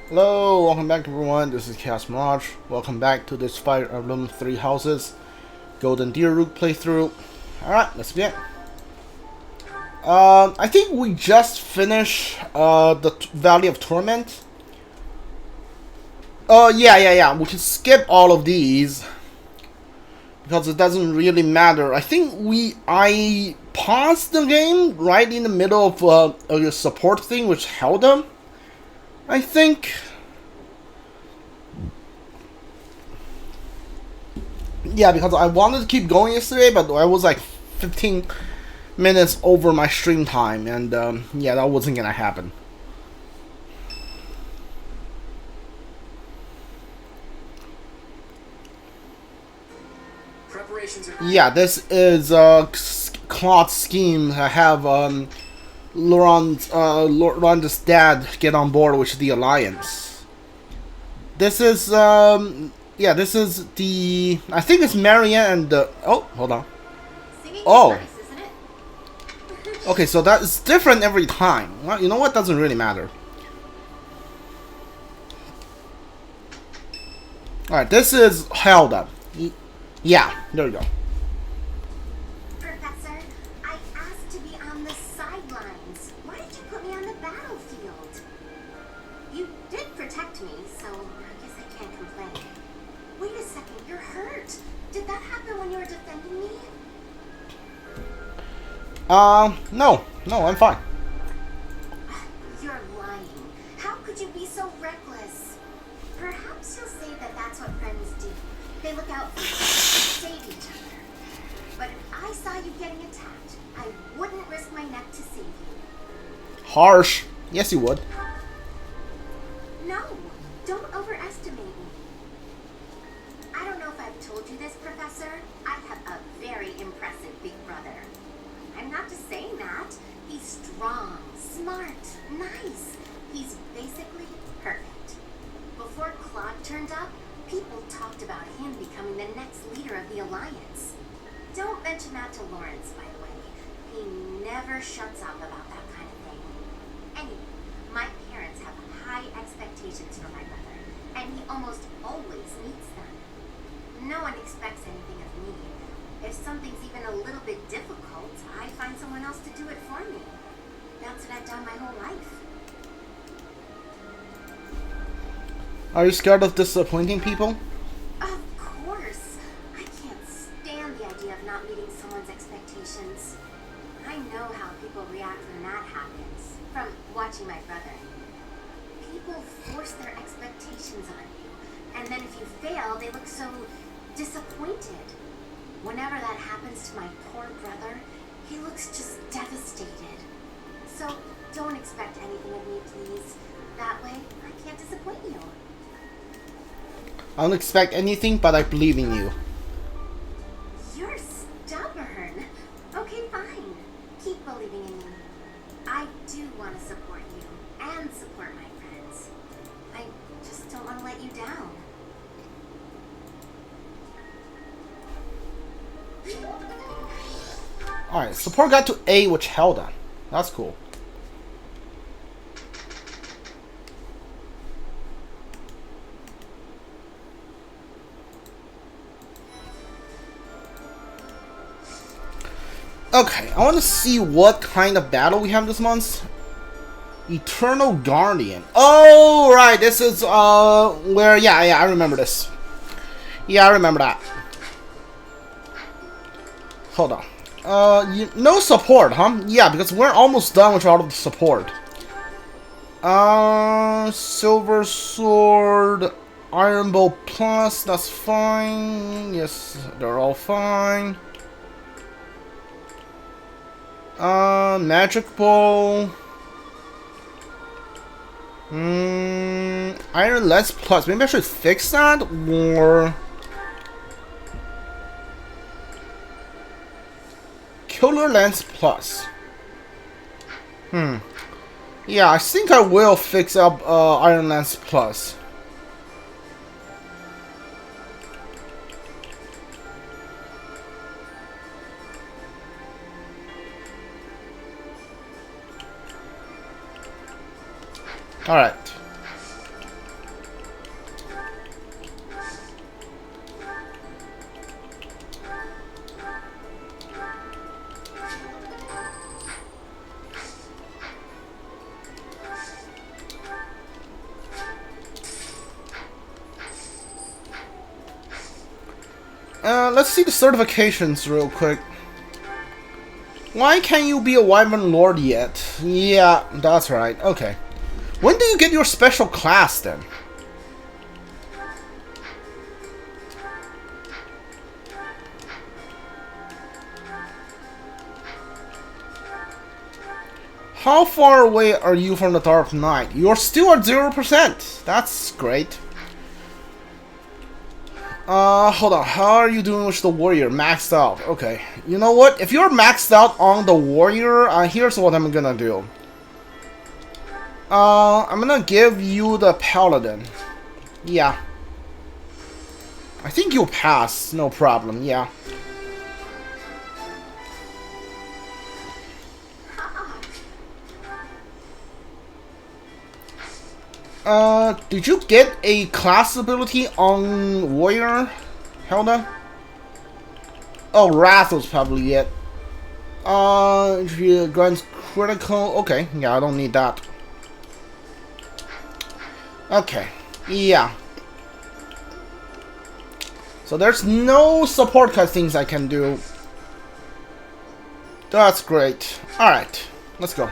Hello, welcome back everyone, this is Chaos Mirage. Welcome back to this Fire Emblem 3 Houses Golden Deer Root playthrough. Alright, let's begin. I think we just finished the Valley of Torment. Yeah. We can skip all of these because it doesn't really matter. I think I paused the game right in the middle of a support thing which Hilda, I think. Yeah, because I wanted to keep going yesterday, but I was like 15 minutes over my stream time, and yeah, that wasn't gonna happen. Yeah, this is Claude's scheme. I have Laurent's dad get on board with the Alliance. This is yeah, this is the, I think it's Marianne and oh, hold on. Oh. Nice, isn't it? Okay, so that is different every time. Well, you know what? Doesn't really matter. Alright, this is Hilda. Yeah, there we go. Professor, I asked to be on the sidelines. Why did you put me on the battlefield? You did protect me, so I guess I can't complain. Wait a second, you're hurt. Did that happen when you were defending me? No, I'm fine. You're lying. How could you be so reckless? Perhaps you'll say that that's what friends do. They look out for each other, save each other. But if I saw you getting attacked, I wouldn't risk my neck to save you. Harsh. Yes, you would. No, don't overestimate me. I don't know if I've told you this, Professor. I have a very impressive big brother. I'm not just saying that. He's strong, smart, nice. He's basically perfect. Before Claude turned up, people talked about him becoming the next leader of the Alliance. Don't mention that to Lawrence, by the way. He never shuts up about that kind of thing. Anyway, my parents have high expectations for my brother, and he almost always meets them. No one expects anything of me. If something's even a little bit difficult, I find someone else to do it for me. That's what I've done my whole life. Are you scared of disappointing people? Of course. I can't stand the idea of not meeting someone's expectations. I know how people react when that happens, from watching my brother. People force their expectations on you, and then if you fail, they look so disappointed. Whenever that happens to my poor brother, he looks just devastated. So don't expect anything of me, please. That way, I can't disappoint you. I don't expect anything, but I believe in you. You're stubborn. Okay, fine. Keep believing in me. I do want to support you and support my friends. I just don't want to let you down. Alright, support got to A, which Hilda. That's cool. Okay, I want to see what kind of battle we have this month. Eternal Guardian. Oh, right, this is, where, yeah, I remember this. Yeah, I remember that. Hold on. No support, huh? Yeah, because we're almost done with all of the support. Silver Sword, Iron Bow Plus, that's fine. Yes, they're all fine. Magic Bow. Iron Lens Plus. Maybe I should fix that, or Killer Lens Plus. Yeah, I think I will fix up Iron Lens Plus. Alright. Let's see the certifications real quick. Why can't you be a Wyvern Lord yet? Yeah, that's right. Okay. When do you get your special class then? How far away are you from the Dark Knight? You're still at 0%. That's great. Hold on. How are you doing with the warrior? Maxed out. Okay. You know what? If you're maxed out on the warrior, here's what I'm gonna do. I'm gonna give you the paladin. Yeah. I think you'll pass. No problem. Yeah. Did you get a class ability on warrior, Hilda? Oh, Wrath was probably it. She grants critical. Okay, yeah, I don't need that. Okay, yeah. So there's no support things I can do. That's great. Alright, let's go.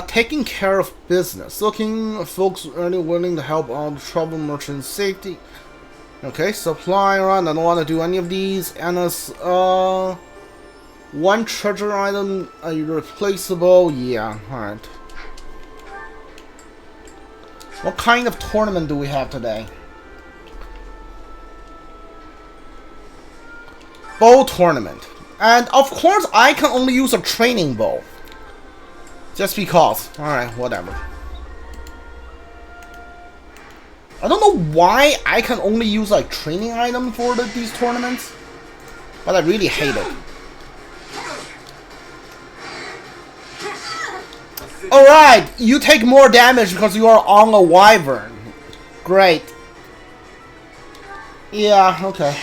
Taking care of business. Looking folks really willing to help out trouble merchant safety. Okay, supply run. I don't want to do any of these. And one treasure item, irreplaceable. Yeah, alright. What kind of tournament do we have today? Bow tournament. And of course, I can only use a training bow. Just because. Alright, whatever. I don't know why I can only use like training item for these tournaments. But I really hate it. Alright, you take more damage because you are on a wyvern. Great. Yeah, okay.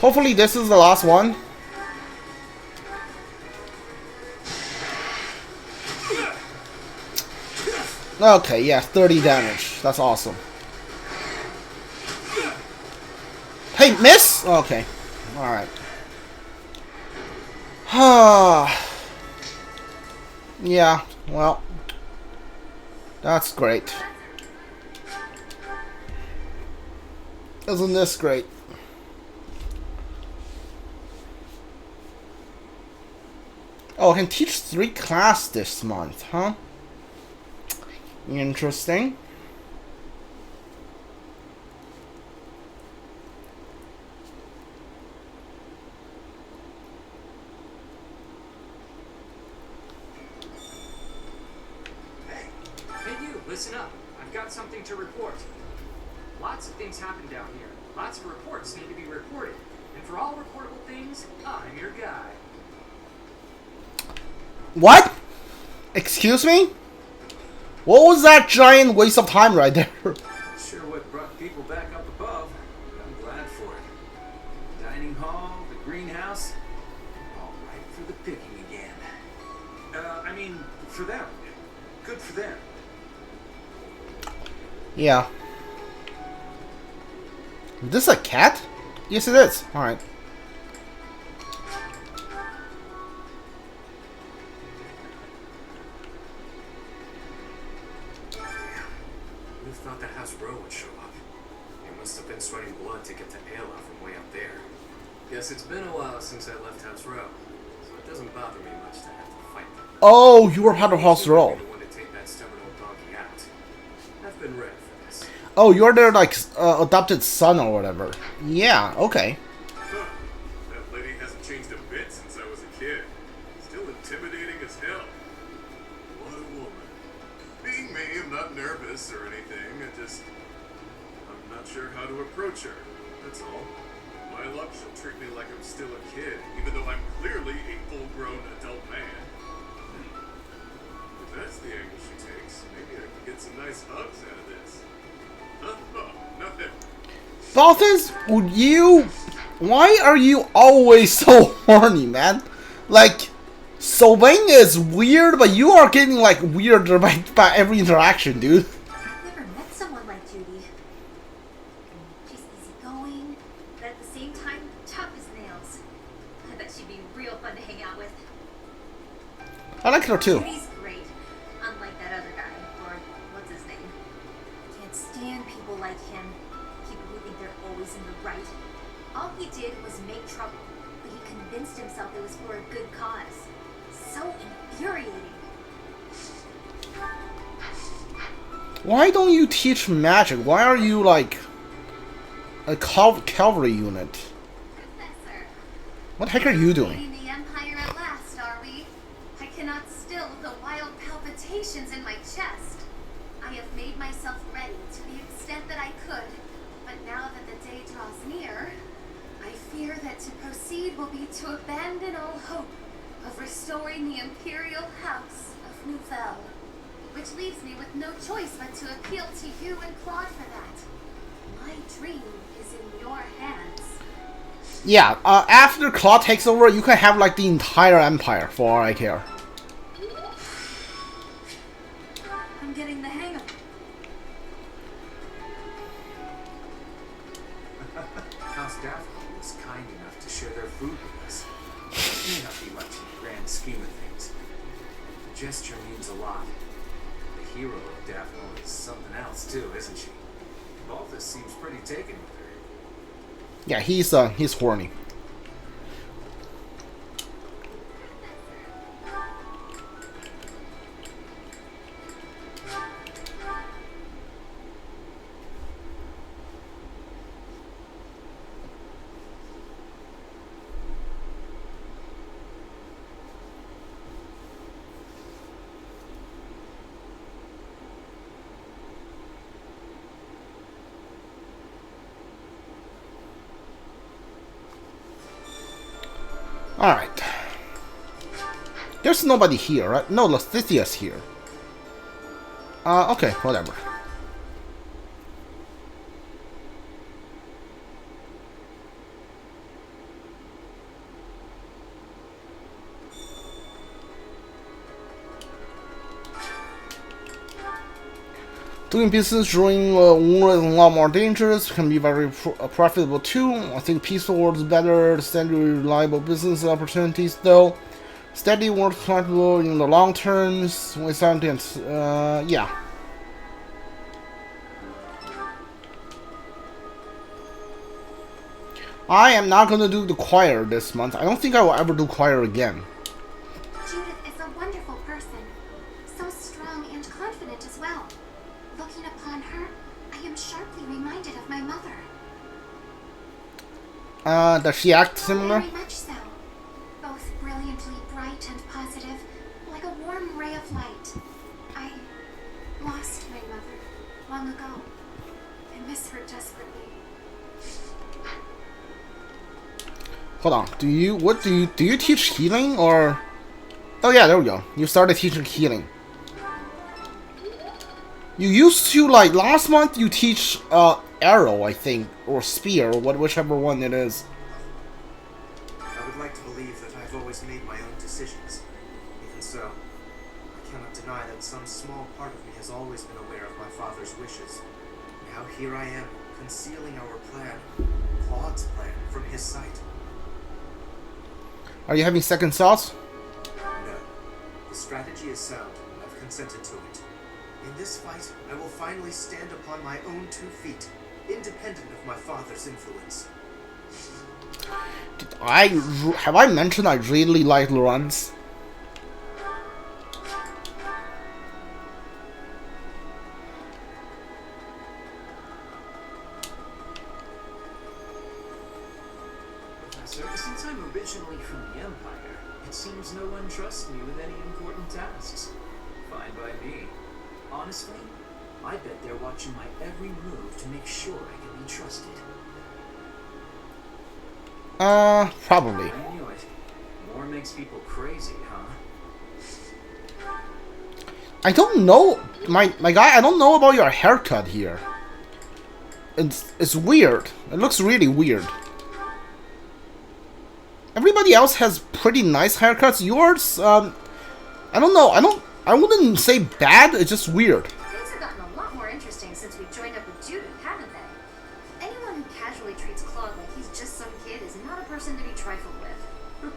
Hopefully this is the last one. Okay, yeah, 30 damage. That's awesome. Hey, miss? Okay. Alright. Yeah, well. That's great. Isn't this great? Oh, I can teach 3 classes this month, huh? Interesting. Hey you, listen up. I've got something to report. Lots of things happen down here. Lots of reports need to be reported. And for all reportable things, I'm your guy. What? Excuse me? What was that giant waste of time right there? Sure what brought people back up above. I'm glad for it. Dining hall, the greenhouse, all right for the picking again. I mean, for them. Good for them. Yeah. Is this a cat? Yes, it is. Alright. Guess it's been a while since I left House Row, so it doesn't bother me much to have to fight them. Oh, you were part of House Row. I've been ready for this. Oh, you're their like adopted son or whatever. Yeah, okay. Huh. That lady hasn't changed a bit since I was a kid. Still intimidating as hell. What a woman. Being me, I'm not nervous or anything. I'm not sure how to approach her. That's all. Why my luck, she'll treat me like I'm still a kid, even though I'm clearly a full-grown adult man. If that's the angle she takes, maybe I can get some nice hugs out of this. Huh? Oh, nothing. Balthus, would you... Why are you always so horny, man? Like, Sylvania is weird, but you are getting, like, weirder by every interaction, dude. I've never met someone like Judy. She's easygoing, but at the same time, tough as nails. I bet she'd be real fun to hang out with. I like her too. Judy's great, unlike that other guy, or what's his name. I can't stand people like him. People who think they're always in the right. All he did was make trouble, but he convinced himself it was for a good cause. So infuriating. Why don't you teach magic? Why are you like a cavalry unit? Professor. What the heck are you doing? Leading the Empire at last, are we? I cannot still the wild palpitations in my chest. I have made myself ready to the extent that I could, but now that the day draws near, I fear that to proceed will be to abandon all hope of restoring the Imperial House of Nouvelle, which leaves me with no choice but to appeal to you and Claude for that. My dream is in your hands. Yeah, after Claude takes over, you can have like the entire empire for all I care. I'm getting the hang of it. House Daphne was kind enough to share their food with us. It may not be much in the grand scheme of things. The gesture means a lot. The hero of Daphne is something else too, isn't she? Balthus seems pretty taken with her. Yeah, he's horny. Alright. There's nobody here, right? No, Lestithia's here. Okay, whatever. Doing business during war is a lot more dangerous, can be very profitable too. I think peaceful world is better, steady, reliable business opportunities though. Steady world profitable in the long terms, with something, yeah. I am not gonna do the choir this month. I don't think I will ever do choir again. Judith is a wonderful person, so strong and confident as well. Looking upon her, I am sharply reminded of my mother. Does she act similar? Very much so. Both brilliantly bright and positive, like a warm ray of light. I lost my mother long ago. I miss her desperately. Hold on. Do you teach healing or? Oh yeah, there we go. You started teaching healing. You used to, like, last month you teach arrow, I think, or spear, whichever one it is. I would like to believe that I've always made my own decisions. Even so, I cannot deny that some small part of me has always been aware of my father's wishes. Now here I am, concealing our plan, Claude's plan, from his sight. Are you having second thoughts? No. The strategy is sound, and I've consented to it. In this fight, I will finally stand upon my own 2 feet, independent of my father's influence. Have I mentioned I really like Laurence? Professor, since I'm originally from the Empire, it seems no one trusts me with any important tasks. Fine by me. Honestly, I bet they're watching my every move to make sure I can be trusted. Probably. I knew it. More makes people crazy, huh? I don't know, my guy. I don't know about your haircut here. It's weird. It looks really weird. Everybody else has pretty nice haircuts. Yours, I don't know. I wouldn't say bad. It's just weird. Things have gotten a lot more interesting since we joined up with Judith, haven't they? Anyone who casually treats Claude like he's just some kid is not a person to be trifled with.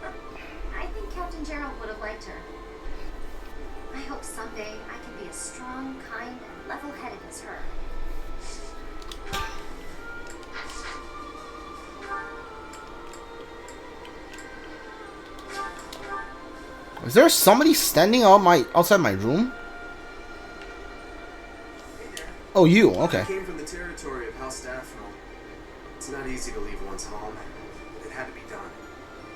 I think Captain Gerald would have liked her. I hope someday I can be as strong, kind, and level-headed as her. Is there somebody standing outside my room? Hey there. Oh, you. Okay. I came from the territory of House Daphne. It's not easy to leave one's home, but it had to be done.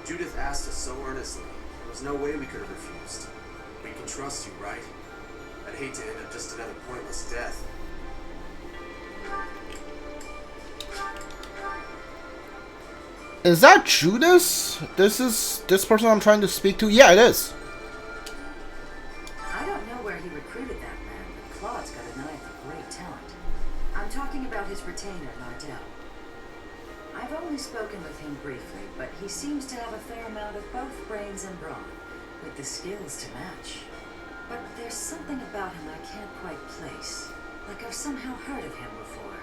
Judith asked us so earnestly. There was no way we could have refused. We can trust you, right? I'd hate to end up just another pointless death. Is that Judas? This person I'm trying to speak to? Yeah, it is. I don't know where he recruited that man, but Claude's got an eye for great talent. I'm talking about his retainer, Nardell. I've only spoken with him briefly, but he seems to have a fair amount of both brains and brawn, with the skills to match. But there's something about him I can't quite place, like I've somehow heard of him before.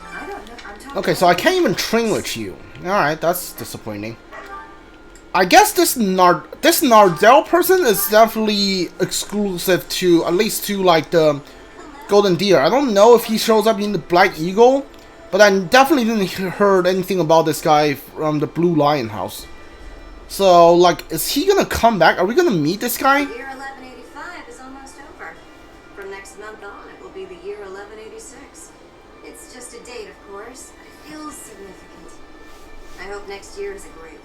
I don't know. I'm talking. Okay, so I can't even train with you. Alright, that's disappointing. I guess this Nardell person is definitely exclusive to, at least to, like, the Golden Deer. I don't know if he shows up in the Black Eagle, but I definitely didn't heard anything about this guy from the Blue Lion house. So, like, is he gonna come back? Are we gonna meet this guy? Year 1185 is almost over. From next month on, it will be the year 1186. It's just a date, of course, but it feels significant. I hope next year is a great one.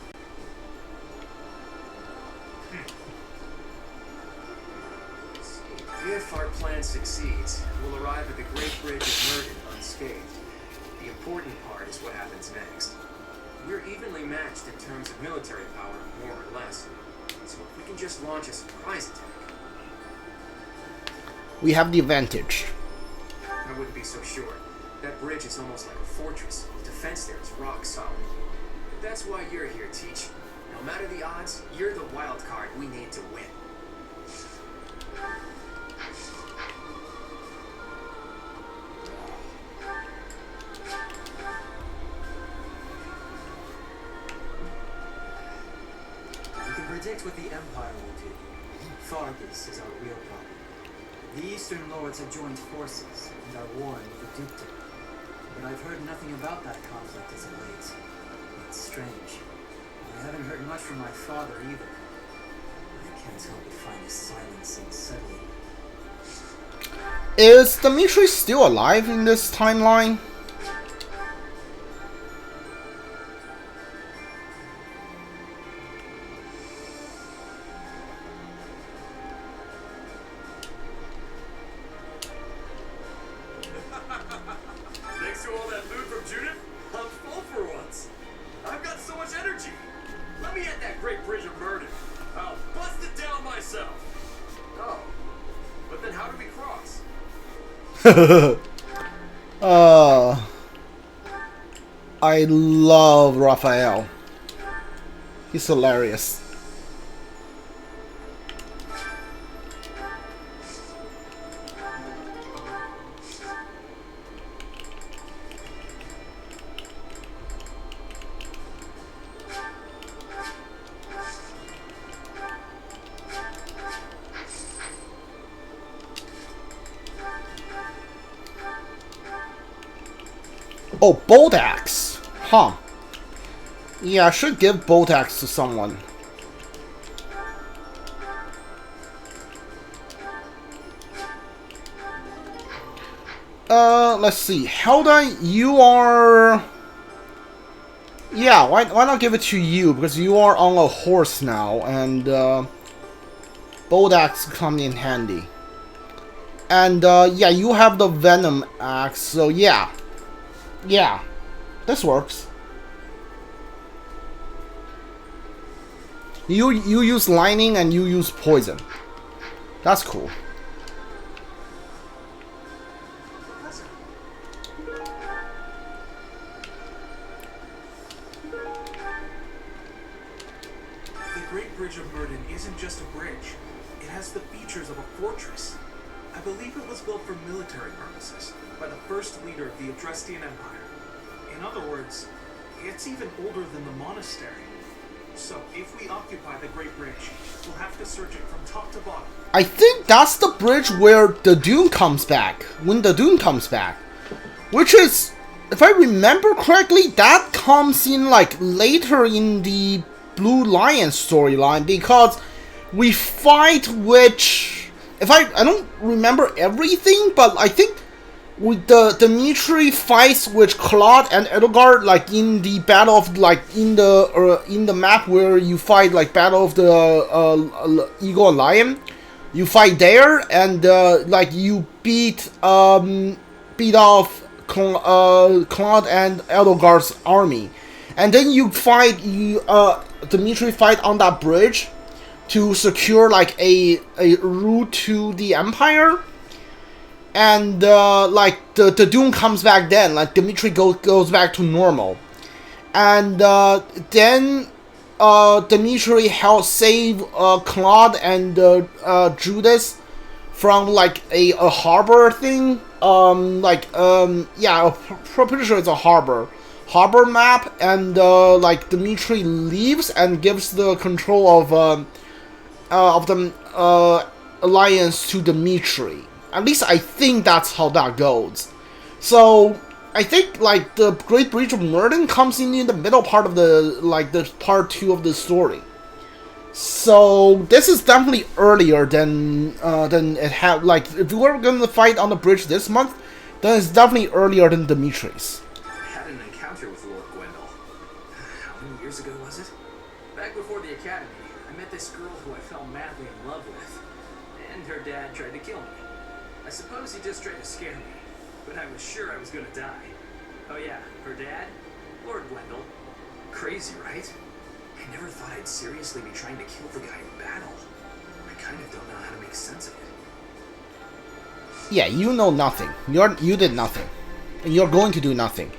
If our plan succeeds, we'll arrive at the Great Bridge of Murden unscathed. The important part is what happens next. We're evenly matched in terms of military power, more or less. So if we can just launch a surprise attack, We have the advantage. I wouldn't be so sure. That bridge is almost like a fortress. The defense there is rock solid. But that's why you're here, Teach. No matter the odds, you're the wild card we need to win. We can predict what the Empire will do. Fargus is our real problem. The Eastern Lords have joined forces and are warring with the Dukedom. But I've heard nothing about that conflict as of late. It's strange. I haven't heard much from my father either. I can't help but find his silence unsettling. Is Dimitri still alive in this timeline? Thanks to all that loot from Judith, I'm full for once. I've got so much energy. Let me hit that Great Bridge of Murder. I'll bust it down myself. Oh, but then how do we cross? I love Raphael. He's hilarious. Oh, bolt axe. Huh. Yeah, I should give bolt axe to someone. Let's see. Hilda, you are... Yeah, why not give it to you? Because you are on a horse now, and bolt axe come in handy. And yeah, you have the venom axe, so yeah. Yeah, this works. You use lightning and you use poison. That's cool. The Great Bridge of Murden isn't just a bridge. It has the features of a fortress. I believe it was built for military purposes by the first leader of the Adrestian Empire. In other words, it's even older than the monastery. So if we occupy the Great Bridge, we'll have to search it from top to bottom. I think that's the bridge where the Dune comes back. When the Dune comes back. Which is, if I remember correctly, that comes in like later in the Blue Lion storyline, because we fight which, if I don't remember everything, but I think with the Dimitri fights with Claude and Edelgard, like in the battle of, like in the map where you fight like battle of the Eagle and Lion, you fight there and like you beat off Claude and Edelgard's army, and then you fight Dimitri fight on that bridge to secure like a route to the Empire. And like the Dune comes back then, like Dimitri goes back to normal, and then Dimitri helps save Claude and Judas from like a harbor thing. Yeah, I'm pretty sure it's a harbor map, and like Dimitri leaves and gives the control of the alliance to Dimitri. At least I think that's how that goes. So I think like the Great Bridge of Murden comes in the middle part of the part 2 of the story. So this is definitely earlier than it had. Like if we were gonna fight on the bridge this month, then it's definitely earlier than Dimitri's. I had an encounter with Lord Gwendol. How many years ago was it? Back before the academy, I met this girl who I fell madly in love with, and her dad tried to kill me. I suppose he just tried to scare me, but I was sure I was gonna die. Oh yeah, her dad? Lord Gwendol. Crazy, right? I never thought I'd seriously be trying to kill the guy in battle. I kind of don't know how to make sense of it. Yeah, you know nothing. You did nothing. And you're going to do nothing.